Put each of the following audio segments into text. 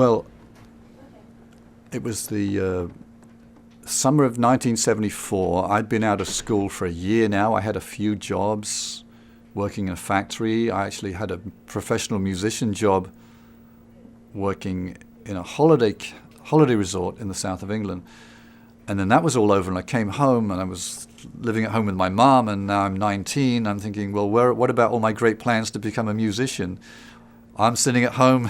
Well, it was the summer of 1974. I'd been out of school for a year now. I had a few jobs working in a factory. I actually had a professional musician job working in a holiday resort in the south of England. And then that was all over, and I came home, and I was living at home with my mom, and now I'm 19. I'm thinking, well, what about all my great plans to become a musician? I'm sitting at home,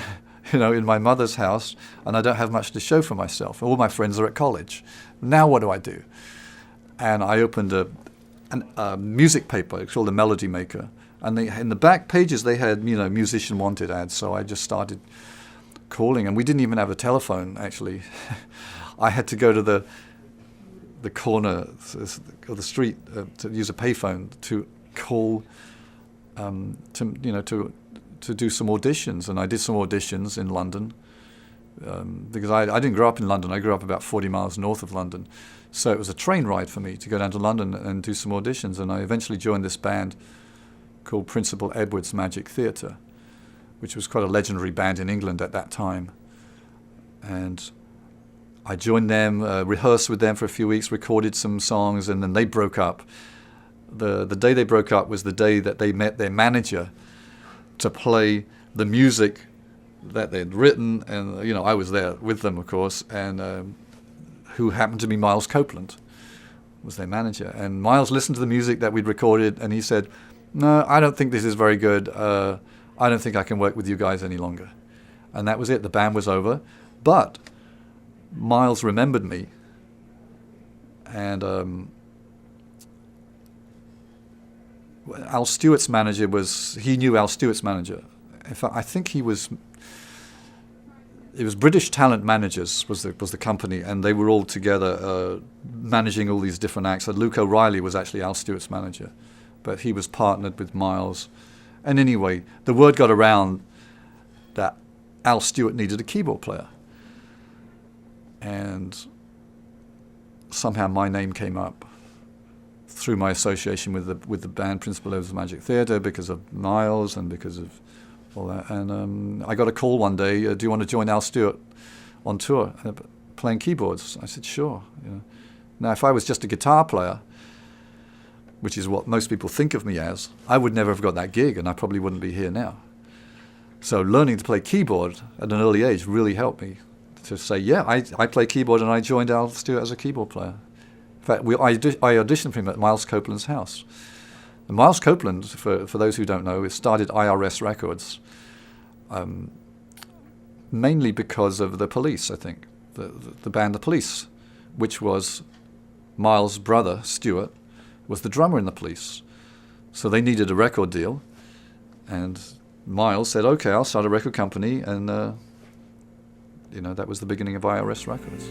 in my mother's house, and I don't have much to show for myself. All my friends are at college. Now what do I do? And I opened a music paper. It's called the Melody Maker. And in the back pages, they had, musician wanted ads. So I just started calling, and we didn't even have a telephone, actually. I had to go to the corner of the street to use a payphone to call, to do some auditions. And I did some auditions in London because I didn't grow up in London. I grew up about 40 miles north of London. So it was a train ride for me to go down to London and do some auditions. And I eventually joined this band called Principal Edward's Magic Theatre, which was quite a legendary band in England at that time. And I joined them, rehearsed with them for a few weeks, recorded some songs, and then they broke up. The day they broke up was the day that they met their manager to play the music that they'd written, and I was there with them, of course, and who happened to be Miles Copeland was their manager. And Miles listened to the music that we'd recorded, and he said, "No, I don't think this is very good. I don't think I can work with you guys any longer." And that was it. The band was over. But Miles remembered me, and Al Stewart's manager he knew Al Stewart's manager. In fact, I think it was British Talent Managers was the company, and they were all together managing all these different acts. So Luke O'Reilly was actually Al Stewart's manager, but he was partnered with Miles. And anyway, the word got around that Al Stewart needed a keyboard player. And somehow my name came up through my association with the band Principal Edward's Magic Theatre, because of Miles and because of all that. And I got a call one day, "Do you want to join Al Stewart on tour playing keyboards?" I said, "Sure." Now, if I was just a guitar player, which is what most people think of me as, I would never have got that gig, and I probably wouldn't be here now. So learning to play keyboard at an early age really helped me to say, yeah, I play keyboard, and I joined Al Stewart as a keyboard player. In fact, I auditioned for him at Miles Copeland's house. And Miles Copeland, for those who don't know, started IRS Records, mainly because of the Police, I think, the band The Police, which was Miles' brother, Stewart, was the drummer in The Police. So they needed a record deal, and Miles said, "Okay, I'll start a record company," and that was the beginning of IRS Records.